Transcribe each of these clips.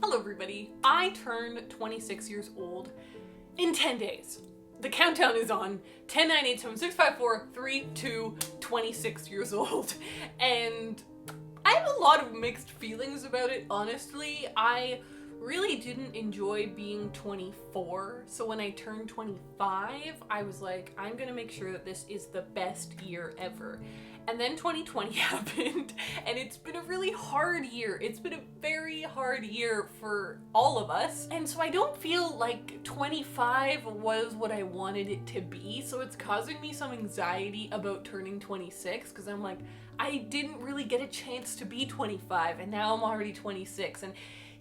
Hello everybody, I turned 26 years old in 10 days. The countdown is on 10, 9, 8, 7, 6, 5, 4, 3, 2, 26 years old. And I have a lot of mixed feelings about it, honestly. I really didn't enjoy being 24, so when I turned 25, I was like, I'm gonna make sure that this is the best year ever. And then 2020 happened, and it's been a really hard year. It's been a very hard year for all of us. And so I don't feel like 25 was what I wanted it to be, so it's causing me some anxiety about turning 26, because I'm like, I didn't really get a chance to be 25, and now I'm already 26, and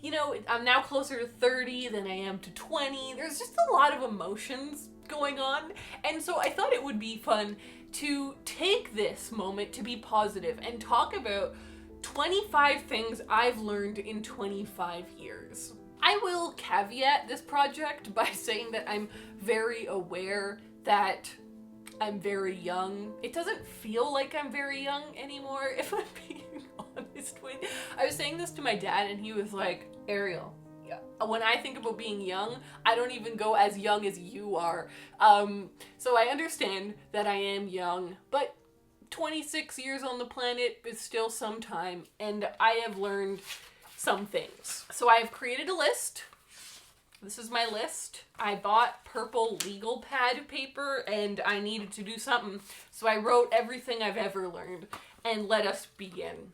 you know, I'm now closer to 30 than I am to 20. There's just a lot of emotions going on, and so I thought it would be fun to take this moment to be positive and talk about 25 things I've learned in 25 years. I will caveat this project by saying that I'm very aware that I'm very young. It doesn't feel like I'm very young anymore, if I'm being honest with you. I was saying this to my dad and he was like, Ariel, when I think about being young, I don't even go as young as you are. So I understand that I am young, but 26 years on the planet is still some time, and I have learned some things. So I have created a list. This is my list. I bought purple legal pad paper and I needed to do something, so I wrote everything I've ever learned, and let us begin.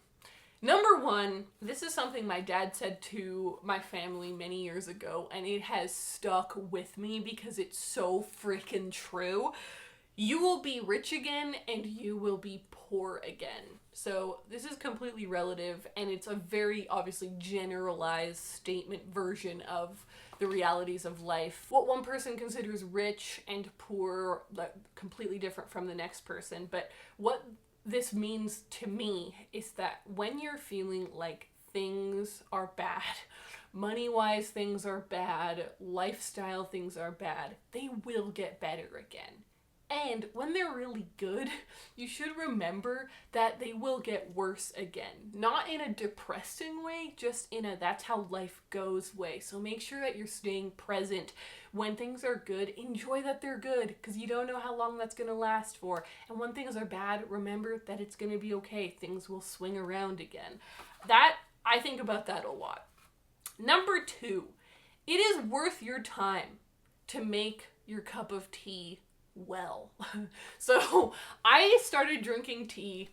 Number one, this is something my dad said to my family many years ago, and it has stuck with me because it's so freaking true. You will be rich again and you will be poor again. So this is completely relative, and it's a very obviously generalized statement version of the realities of life. What one person considers rich and poor, like, completely different from the next person, but what this means to me is that when you're feeling like things are bad, money-wise things are bad, lifestyle things are bad, they will get better again. And when they're really good, you should remember that they will get worse again. Not in a depressing way, just in a that's how life goes way. So make sure that you're staying present when things are good. Enjoy that they're good, because you don't know how long that's going to last for. And when things are bad, remember that it's going to be okay. Things will swing around again. I think about that a lot. Number two, it is worth your time to make your cup of tea well. So I started drinking tea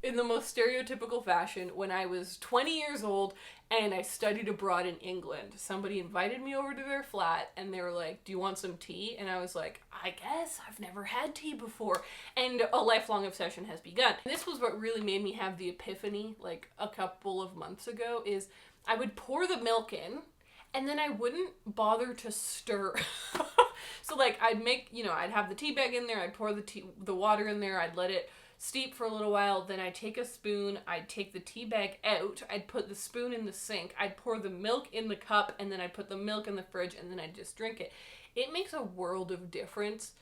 in the most stereotypical fashion when I was 20 years old and I studied abroad in England. Somebody invited me over to their flat and they were like, do you want some tea? And I was like, I guess. I've never had tea before. And a lifelong obsession has begun. And this was what really made me have the epiphany like a couple of months ago, is I would pour the milk in and then I wouldn't bother to stir. So like I'd have the tea bag in there, I'd pour the water in there, I'd let it steep for a little while, then I'd take a spoon, I'd take the tea bag out, I'd put the spoon in the sink, I'd pour the milk in the cup, and then I'd put the milk in the fridge, and then I'd just drink it. It makes a world of difference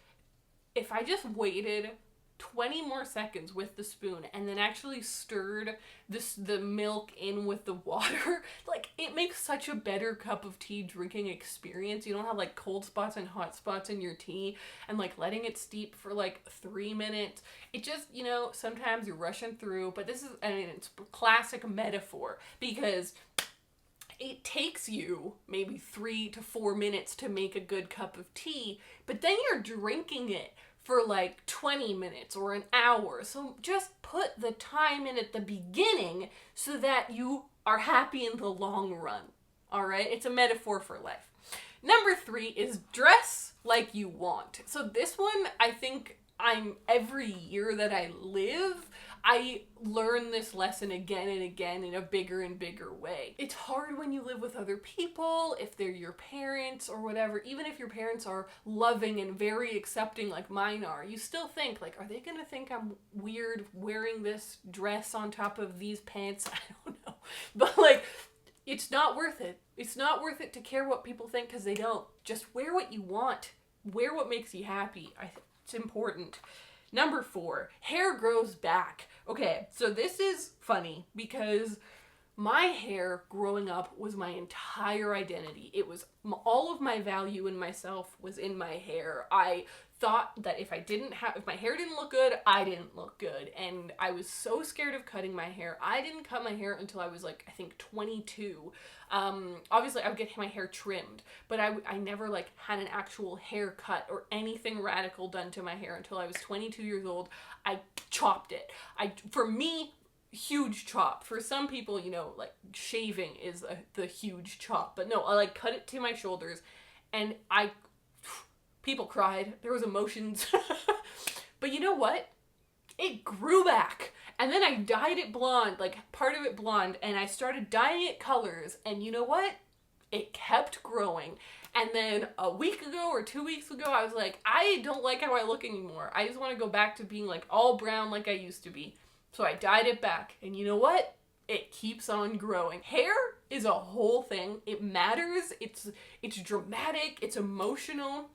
if I just waited 20 more seconds with the spoon and then actually stirred the milk in with the water. Like, it makes such a better cup of tea drinking experience. You don't have like cold spots and hot spots in your tea and like letting it steep for like 3 minutes. It just, sometimes you're rushing through, but it's classic metaphor, because it takes you maybe 3 to 4 minutes to make a good cup of tea, but then you're drinking it for like 20 minutes or an hour. So just put the time in at the beginning so that you are happy in the long run. All right? It's a metaphor for life. Number 3 is dress like you want. So this one, I think every year that I live, I learn this lesson again and again in a bigger and bigger way. It's hard when you live with other people, if they're your parents or whatever. Even if your parents are loving and very accepting like mine are, you still think like, are they gonna think I'm weird wearing this dress on top of these pants? I don't know. But like, it's not worth it. It's not worth it to care what people think, because they don't. Just wear what you want. Wear what makes you happy. It's important. Number 4, hair grows back. Okay, so this is funny because My hair growing up was my entire identity. It was all of my value in myself was in my hair. I thought that if my hair didn't look good, I didn't look good. And I was so scared of cutting my hair. I didn't cut my hair until I was like, I think 22. Obviously I would get my hair trimmed, but I never like had an actual haircut or anything radical done to my hair until I was 22 years old. I chopped it. For me, huge chop. For some people, you know, like shaving is the huge chop, but no, I like cut it to my shoulders, and people cried. There was emotions. But you know what? It grew back. And then I dyed it blonde, like part of it blonde, and I started dyeing it colors, and you know what? It kept growing. And then a week ago or 2 weeks ago, I was like, I don't like how I look anymore. I just want to go back to being like all brown like I used to be. So I dyed it back, and you know what? It keeps on growing. Hair is a whole thing. It matters. It's dramatic. It's emotional.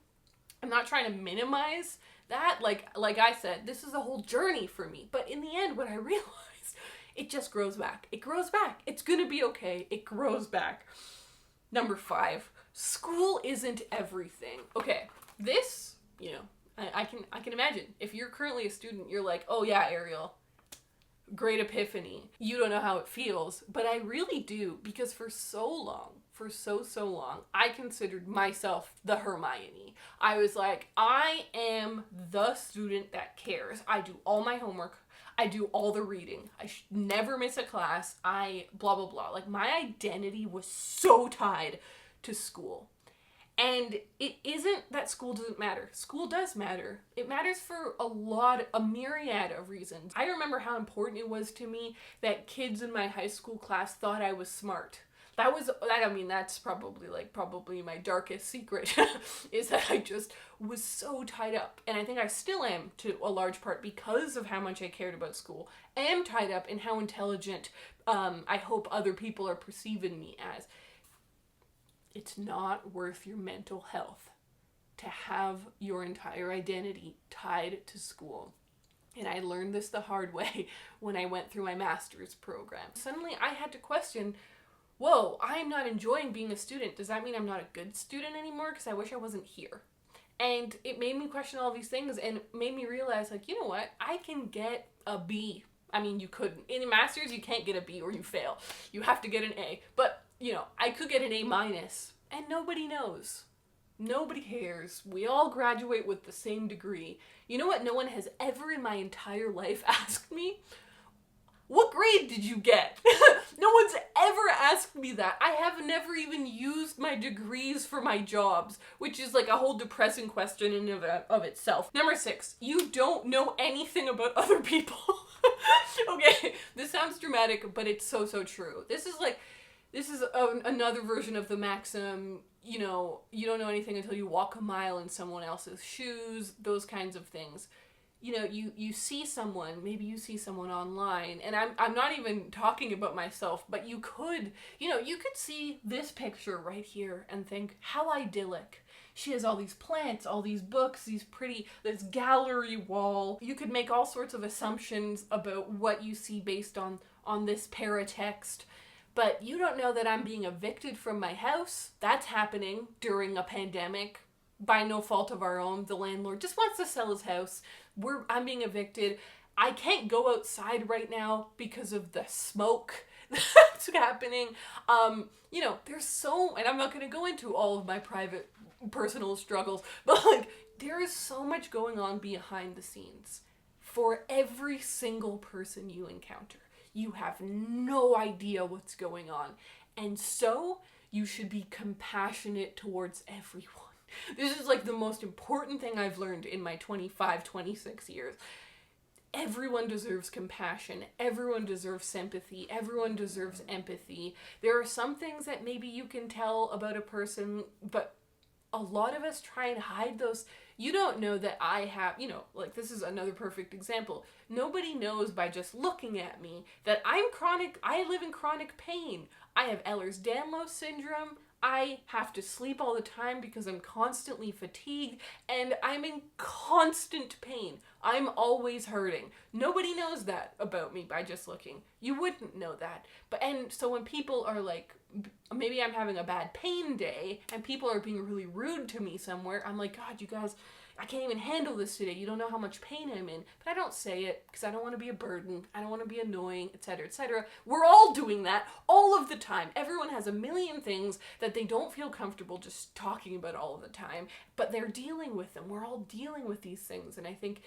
I'm not trying to minimize that. Like I said, this is a whole journey for me. But in the end, what I realized, it just grows back. It grows back. It's gonna be okay. It grows back. Number 5, school isn't everything. Okay, this, you know, I can imagine. If you're currently a student, you're like, oh yeah, Ariel, great epiphany. You don't know how it feels, but I really do, because for so long, I considered myself the Hermione. I was like, I am the student that cares. I do all my homework. I do all the reading. I never miss a class. I blah, blah, blah. Like, my identity was so tied to school. And it isn't that school doesn't matter. School does matter. It matters for a myriad of reasons. I remember how important it was to me that kids in my high school class thought I was smart. That's probably my darkest secret, is that I just was so tied up. And I think I still am, to a large part, because of how much I cared about school. I am tied up in how intelligent I hope other people are perceiving me as. It's not worth your mental health to have your entire identity tied to school. And I learned this the hard way when I went through my master's program. Suddenly I had to question, whoa, I'm not enjoying being a student. Does that mean I'm not a good student anymore? Because I wish I wasn't here. And it made me question all these things, and made me realize, like, you know what? I can get a B. I mean, you couldn't. In a master's, you can't get a B or you fail. You have to get an A. But, you know, I could get an A minus, and nobody knows. Nobody cares. We all graduate with the same degree. You know what no one has ever in my entire life asked me? What grade did you get? No one's ever asked me that. I have never even used my degrees for my jobs, which is like a whole depressing question in and of itself. Number 6, you don't know anything about other people. Okay, this sounds dramatic, but it's so true. This is another version of the maxim, you know, you don't know anything until you walk a mile in someone else's shoes, those kinds of things. You know, you see someone, maybe you see someone online, and I'm not even talking about myself, but you could see this picture right here and think, how idyllic. She has all these plants, all these books, this gallery wall. You could make all sorts of assumptions about what you see based on this paratext. But you don't know that I'm being evicted from my house. That's happening during a pandemic by no fault of our own. The landlord just wants to sell his house. I'm being evicted. I can't go outside right now because of the smoke that's happening. You know, and I'm not going to go into all of my private personal struggles, but like, there is so much going on behind the scenes for every single person you encounter. You have no idea what's going on. And so you should be compassionate towards everyone. This is like the most important thing I've learned in my 25, 26 years. Everyone deserves compassion. Everyone deserves sympathy. Everyone deserves empathy. There are some things that maybe you can tell about a person, but a lot of us try and hide those. You don't know that I have, like, this is another perfect example. Nobody knows by just looking at me that I live in chronic pain. I have Ehlers-Danlos syndrome. I have to sleep all the time because I'm constantly fatigued, and I'm in constant pain I'm always hurting. Nobody knows that about me by just looking. You wouldn't know that. And so when people are like, maybe I'm having a bad pain day and people are being really rude to me somewhere, I'm like, God, you guys, I can't even handle this today. You don't know how much pain I'm in. But I don't say it because I don't want to be a burden. I don't want to be annoying, etc., etc. We're all doing that all of the time. Everyone has a million things that they don't feel comfortable just talking about all of the time, but they're dealing with them. We're all dealing with these things, and I think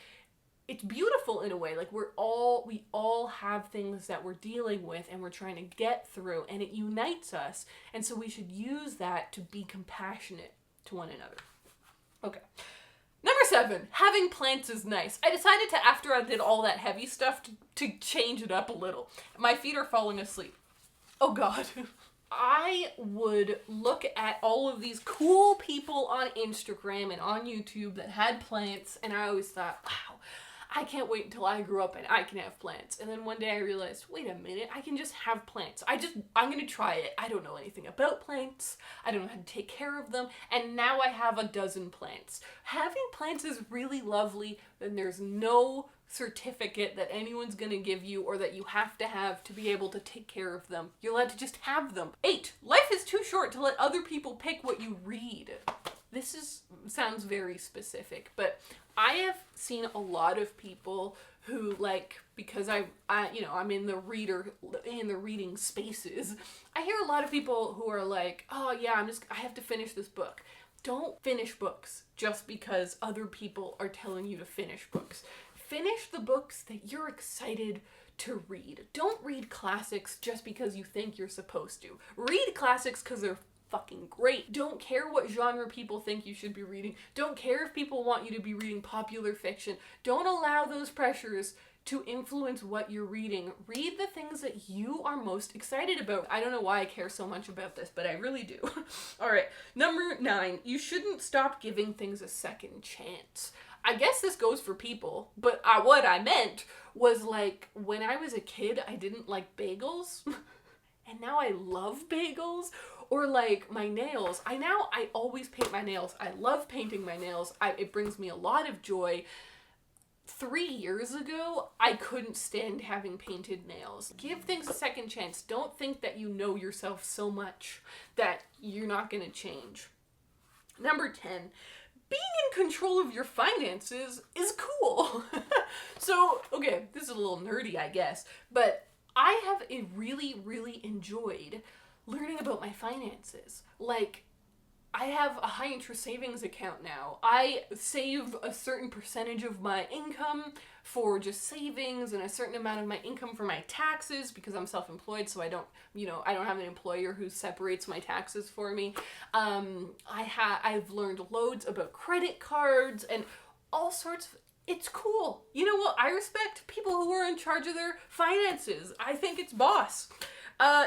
it's beautiful in a way. Like we all have things that we're dealing with and we're trying to get through, and it unites us. And so we should use that to be compassionate to one another. Okay. Number 7, having plants is nice. I decided to, after I did all that heavy stuff, to change it up a little. My feet are falling asleep. Oh God. I would look at all of these cool people on Instagram and on YouTube that had plants, and I always thought, wow, I can't wait until I grow up and I can have plants. And then one day I realized, wait a minute, I can just have plants. I'm gonna try it. I don't know anything about plants. I don't know how to take care of them. And now I have a dozen plants. Having plants is really lovely, and there's no certificate that anyone's gonna give you or that you have to be able to take care of them. You're allowed to just have them. 8, life is too short to let other people pick what you read. Sounds very specific, but I have seen a lot of people who, like, because I'm in the reading spaces, I hear a lot of people who are like, oh yeah, I have to finish this book. Don't finish books just because other people are telling you to finish books. Finish the books that you're excited to read. Don't read classics just because you think you're supposed to. Read classics because they're fucking great. Don't care what genre people think you should be reading. Don't care if people want you to be reading popular fiction. Don't allow those pressures to influence what you're reading. Read the things that you are most excited about. I don't know why I care so much about this, but I really do. All right, number 9, you shouldn't stop giving things a second chance. I guess this goes for people, but what I meant was, like, when I was a kid, I didn't like bagels, and now I love bagels. Or like my nails. I always paint my nails. I love painting my nails. It brings me a lot of joy. 3 years ago, I couldn't stand having painted nails. Give things a second chance. Don't think that you know yourself so much that you're not going to change. Number 10, being in control of your finances is cool. So, okay, this is a little nerdy, I guess, but I have really, really enjoyed learning about my finances. Like, I have a high interest savings account now. I save a certain percentage of my income for just savings and a certain amount of my income for my taxes because I'm self-employed, so I don't have an employer who separates my taxes for me. I've learned loads about credit cards and all sorts of. It's cool. You know what? I respect people who are in charge of their finances. I think it's boss.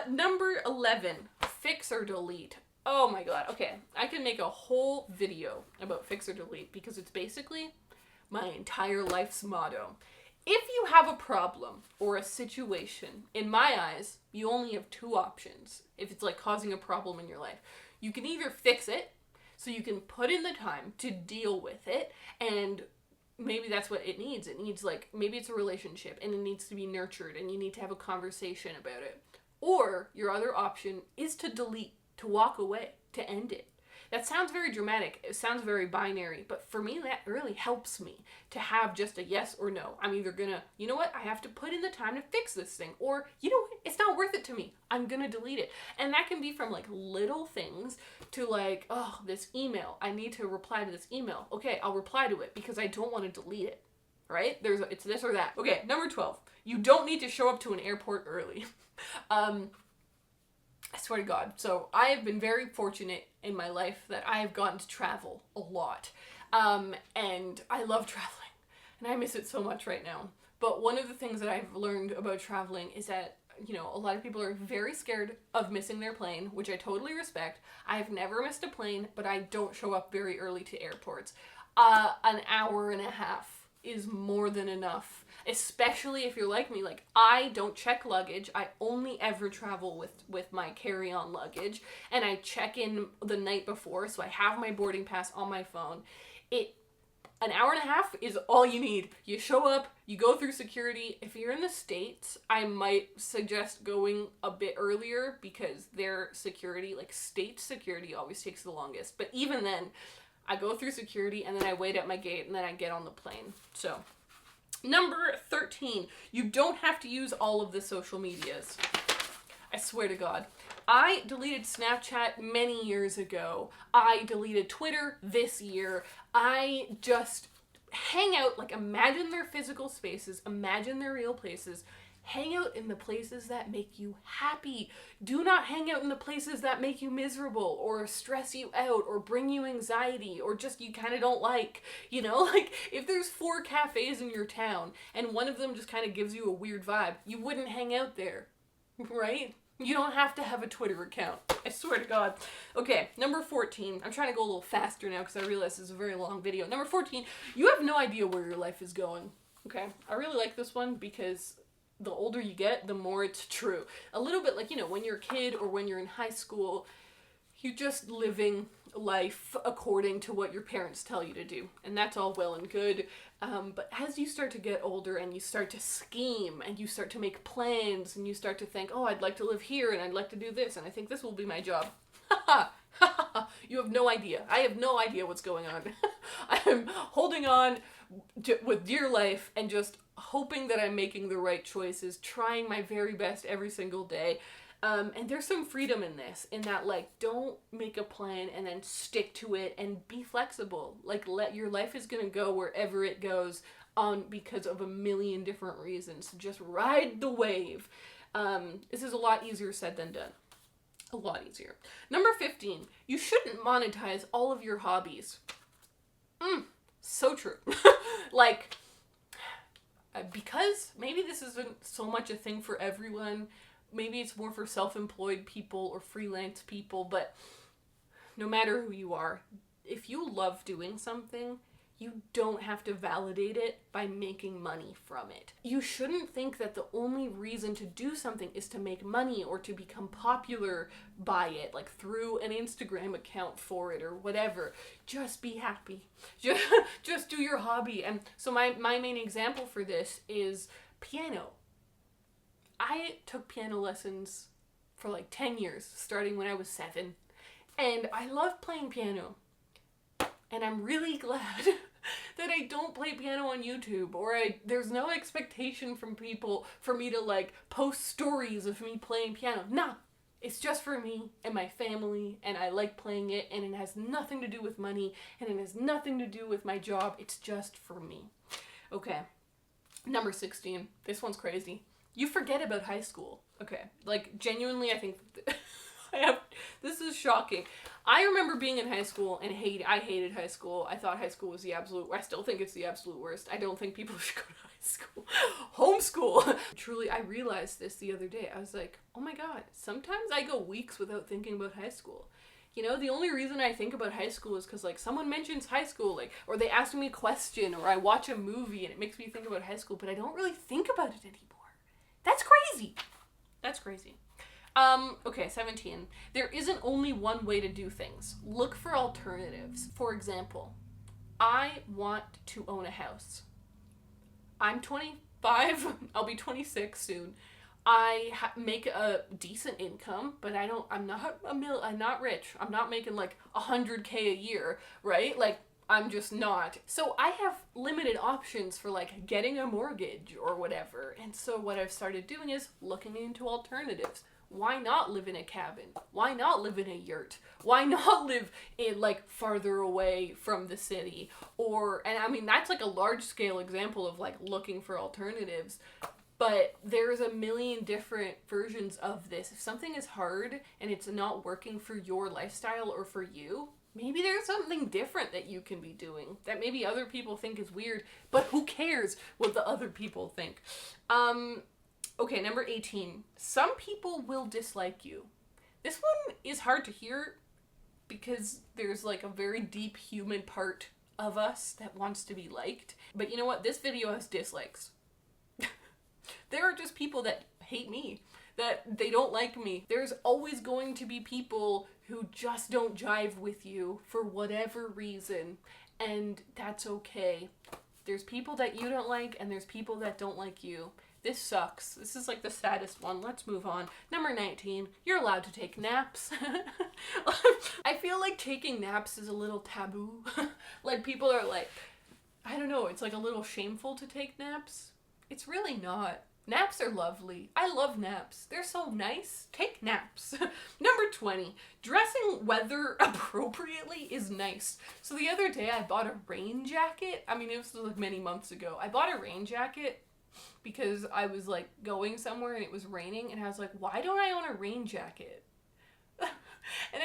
Number 11, fix or delete. Oh my God. Okay. I can make a whole video about fix or delete because it's basically my entire life's motto. If you have a problem or a situation, in my eyes, you only have 2 options. If it's like causing a problem in your life, you can either fix it, so you can put in the time to deal with it, and maybe that's what it needs. It needs, like, maybe it's a relationship and it needs to be nurtured and you need to have a conversation about it. Or your other option is to delete, to walk away, to end it. That sounds very dramatic. It sounds very binary, but for me, that really helps me to have just a yes or no. I'm either gonna, you know what, I have to put in the time to fix this thing, or, you know what, it's not worth it to me. I'm gonna delete it. And that can be from, like, little things to, like, oh, this email, I need to reply to this email. Okay, I'll reply to it because I don't want to delete it, right? It's this or that. Okay, number 12, you don't need to show up to an airport early. I swear to God. So I have been very fortunate in my life that I have gotten to travel a lot. And I love traveling. And I miss it so much right now. But one of the things that I've learned about traveling is that, you know, a lot of people are very scared of missing their plane, which I totally respect. I've never missed a plane, but I don't show up very early to airports. An hour and a half is more than enough. Especially if you're like me, like, I don't check luggage. I only ever travel with my carry-on luggage, and I check in the night before, so I have my boarding pass on my phone. An hour and a half is all you need. You show up, you go through security. If you're in the States, I might suggest going a bit earlier because their security, like state security, always takes the longest. But even then, I go through security and then I wait at my gate and then I get on the plane. So, number 13, you don't have to use all of the social medias. I swear to God. I deleted Snapchat many years ago. I deleted Twitter this year. I just hang out, like imagine their physical spaces, imagine their real places. Hang out in the places that make you happy. Do not hang out in the places that make you miserable or stress you out or bring you anxiety or just you kind of don't like. You know, like if there's 4 cafes in your town and one of them just kind of gives you a weird vibe, you wouldn't hang out there, right? You don't have to have a Twitter account. I swear to God. Okay, number 14. I'm trying to go a little faster now because I realize this is a very long video. Number 14, you have no idea where your life is going. Okay, I really like this one because the older you get, the more it's true. A little bit like, you know, when you're a kid or when you're in high school, you're just living life according to what your parents tell you to do. And that's all well and good. But as you start to get older and you start to scheme and you start to make plans and you start to think, oh, I'd like to live here and I'd like to do this and I think this will be my job. You have no idea. I have no idea what's going on. I'm holding on with dear life and just hoping that I'm making the right choices, trying my very best every single day. And there's some freedom in this, in that, like, don't make a plan and then stick to it and be flexible. Like, your life is gonna go wherever it goes because of a million different reasons. Just ride the wave. This is a lot easier said than done. A lot easier. Number 15, you shouldn't monetize all of your hobbies. So true. Like, because maybe this isn't so much a thing for everyone. Maybe it's more for self-employed people or freelance people, but no matter who you are, if you love doing something, you don't have to validate it by making money from it. You shouldn't think that the only reason to do something is to make money or to become popular by it, like through an Instagram account for it or whatever. Just be happy. Just do your hobby. And so my main example for this is piano. I took piano lessons for like 10 years, starting when I was 7. And I love playing piano. And I'm really glad that I don't play piano on YouTube, or there's no expectation from people for me to like post stories of me playing piano. Nah, it's just for me and my family, and I like playing it, and it has nothing to do with money, and it has nothing to do with my job. It's just for me. Okay, number 16. This one's crazy. You forget about high school. Okay, like genuinely, I think this is shocking. I remember being in high school and I hated high school. I thought high school was the absolute, I still think it's the absolute worst. I don't think people should go to high school. Homeschool. Truly, I realized this the other day. I was like, oh my God, sometimes I go weeks without thinking about high school. You know, the only reason I think about high school is because, like, someone mentions high school, like, or they ask me a question, or I watch a movie and it makes me think about high school, but I don't really think about it anymore. That's crazy. That's crazy. Okay, 17. There isn't only one way to do things. Look for alternatives. For example, I want to own a house. I'm 25. I'll be 26 soon. I make a decent income, but I'm not rich. I'm not making like 100K a year, right? Like, I'm just not. So I have limited options for like getting a mortgage or whatever. And so what I've started doing is looking into alternatives. Why not live in a cabin? Why not live in a yurt? Why not live in like farther away from the city? And I mean, that's like a large scale example of like looking for alternatives. But there's a million different versions of this. If something is hard and it's not working for your lifestyle or for you, maybe there's something different that you can be doing that maybe other people think is weird, but who cares what the other people think? Okay, number 18. Some people will dislike you. This one is hard to hear because there's like a very deep human part of us that wants to be liked. But you know what? This video has dislikes. There are just people that hate me, that they don't like me. There's always going to be people who just don't jive with you for whatever reason. and that's okay. There's people that you don't like, and there's people that don't like you. This sucks. This is like the saddest one. Let's move on. Number 19, you're allowed to take naps. I feel like taking naps is a little taboo. Like, people are like, I don't know, it's like a little shameful to take naps. It's really not. Naps are lovely. I love naps. They're so nice. Take naps. Number 20, dressing weather appropriately is nice. So the other day I bought a rain jacket. I mean, it was like many months ago. I bought a rain jacket because I was like going somewhere and it was raining, and I was like, why don't I own a rain jacket? And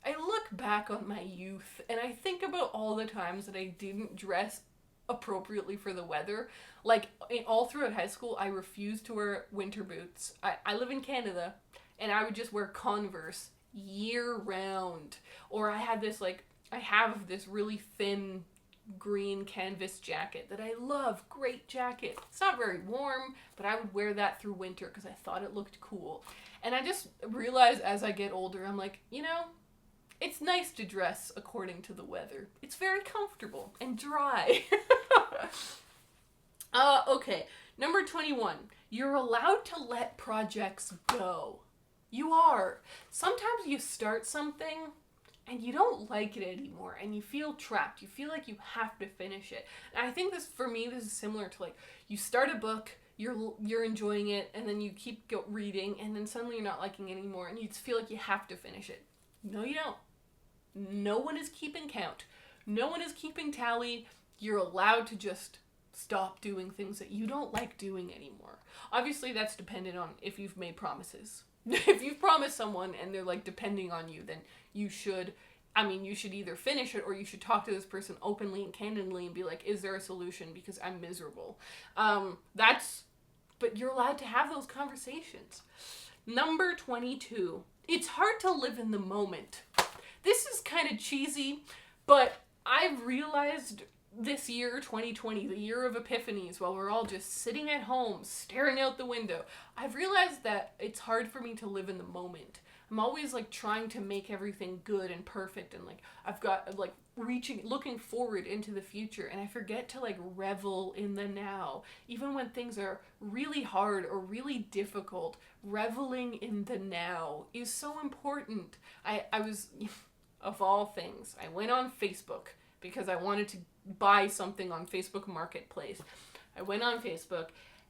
I look back on my youth and I think about all the times that I didn't dress appropriately for the weather. Like, all throughout high school, I refused to wear winter boots. I live in Canada, and I would just wear Converse year round. Or I have this really thin green canvas jacket that I love. Great jacket. It's not very warm, but I would wear that through winter because I thought it looked cool. And I just realized as I get older, I'm like, it's nice to dress according to the weather. It's very comfortable and dry. Okay. Number 21. You're allowed to let projects go. You are. Sometimes you start something and you don't like it anymore and you feel trapped. You feel like you have to finish it. And I think this is similar to, like, you start a book, you're enjoying it, and then you keep reading, and then suddenly you're not liking it anymore and you just feel like you have to finish it. No, you don't. No one is keeping count. No one is keeping tally. You're allowed to just stop doing things that you don't like doing anymore. Obviously, that's dependent on if you've made promises. If you've promised someone and they're, like, depending on you, then you should either finish it or you should talk to this person openly and candidly and be like, is there a solution? Because I'm miserable. But you're allowed to have those conversations. Number 22. It's hard to live in the moment. This is kind of cheesy, but I've realized this year, 2020, the year of epiphanies, while we're all just sitting at home, staring out the window, I've realized that it's hard for me to live in the moment. I'm always, like, trying to make everything good and perfect, and, like, I've got, like, looking forward into the future, and I forget to, like, revel in the now. Even when things are really hard or really difficult, reveling in the now is so important. I was, of all things, I went on Facebook because I wanted to buy something on Facebook Marketplace. I went on Facebook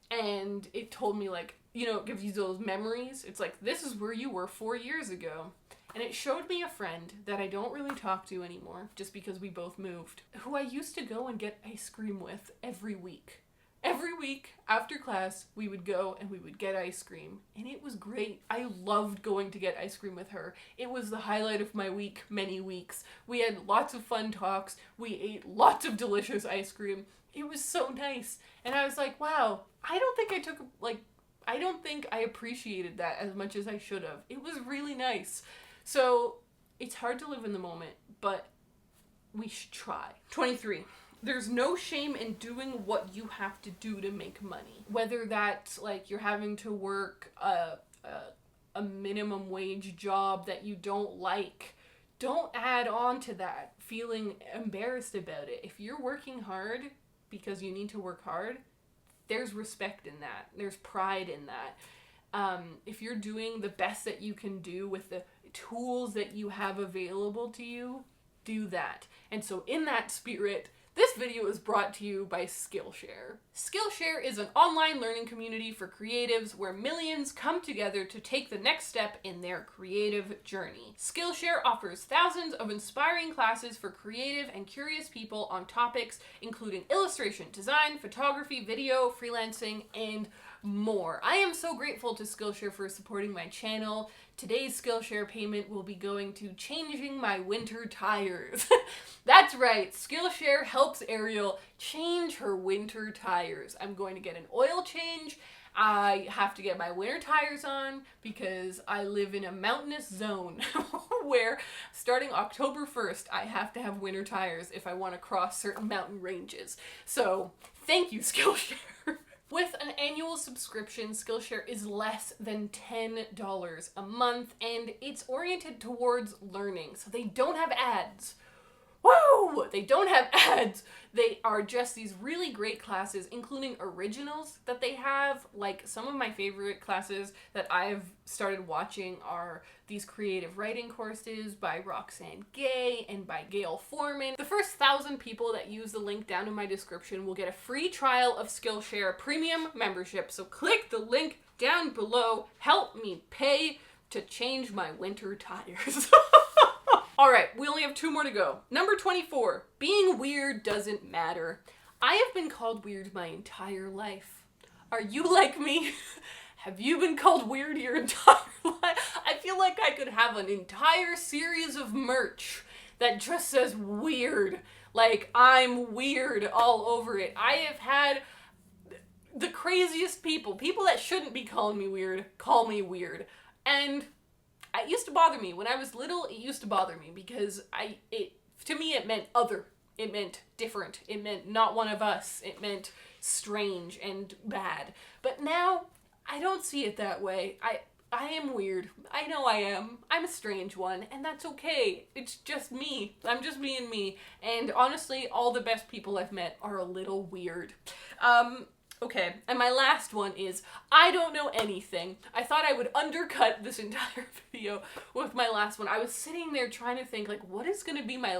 and it told me, like, it gives you those memories. It's like, this is where you were 4 years ago. And it showed me a friend that I don't really talk to anymore just because we both moved, who I used to go and get ice cream with every week. Every week after class, we would go and we would get ice cream. And it was great. I loved going to get ice cream with her. It was the highlight of my week, many weeks. We had lots of fun talks. We ate lots of delicious ice cream. It was so nice. And I was like, wow, I don't think I appreciated that as much as I should have. It was really nice. So it's hard to live in the moment, but we should try. 23. There's no shame in doing what you have to do to make money. Whether that's, like, you're having to work a minimum wage job that you don't like, don't add on to that feeling embarrassed about it. If you're working hard because you need to work hard, there's respect in that. There's pride in that. If you're doing the best that you can do with the tools that you have available to you, do that. And so in that spirit, this video is brought to you by Skillshare. Skillshare is an online learning community for creatives where millions come together to take the next step in their creative journey. Skillshare offers thousands of inspiring classes for creative and curious people on topics including illustration, design, photography, video, freelancing, and more. I am so grateful to Skillshare for supporting my channel. Today's Skillshare payment will be going to changing my winter tires. That's right, Skillshare helps Ariel change her winter tires. I'm going to get an oil change. I have to get my winter tires on because I live in a mountainous zone where starting October 1st, I have to have winter tires if I want to cross certain mountain ranges. So thank you, Skillshare. With an annual subscription, Skillshare is less than $10 a month, and it's oriented towards learning, so they don't have ads. Woo! They don't have ads. They are just these really great classes, including originals that they have. Like, some of my favorite classes that I've started watching are these creative writing courses by Roxanne Gay and by Gail Foreman. The first 1,000 people that use the link down in my description will get a free trial of Skillshare premium membership. So click the link down below. Help me pay to change my winter tires. All right, we only have 2 more to go. Number 24, being weird doesn't matter. I have been called weird my entire life. Are you like me? Have you been called weird your entire life? I feel like I could have an entire series of merch that just says weird. Like, I'm weird all over it. I have had the craziest people that shouldn't be calling me weird, call me weird. And it used to bother me. When I was little, it used to bother me because to me it meant other. It meant different. It meant not one of us. It meant strange and bad. But now, I don't see it that way. I am weird. I know I am. I'm a strange one, and that's okay. It's just me. I'm just being me. And honestly, all the best people I've met are a little weird. Okay, and my last one is, I don't know anything. I thought I would undercut this entire video with my last one. I was sitting there trying to think, like, what is gonna be my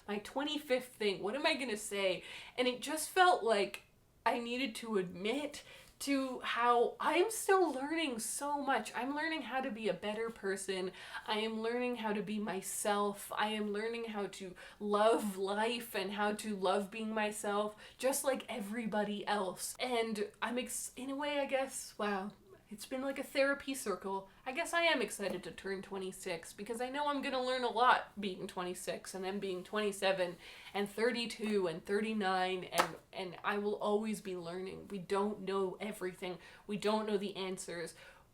25th thing? What am I gonna say? And it just felt like I needed to admit to how I'm still learning so much. I'm learning how to be a better person. I am learning how to be myself. I am learning how to love life and how to love being myself, just like everybody else. And I'm in a way, I guess, wow, it's been like a therapy circle. I guess I am excited to turn 26 because I know I'm gonna learn a lot being 26 and then being 27 and 32 and 39 and I will always be learning. We don't know everything. We don't know the answers.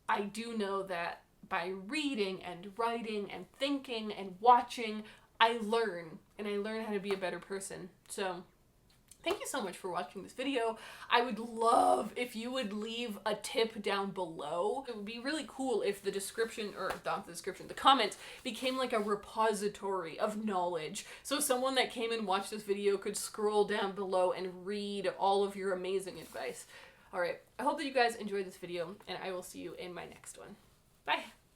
I do know that by reading and writing and thinking and watching, I learn and I learn how to be a better person. So thank you so much for watching this video. I would love if you would leave a tip down below. It would be really cool if the description, or not the description, the comments became like a repository of knowledge. So someone that came and watched this video could scroll down below and read all of your amazing advice. All right, I hope that you guys enjoyed this video and I will see you in my next one. Bye.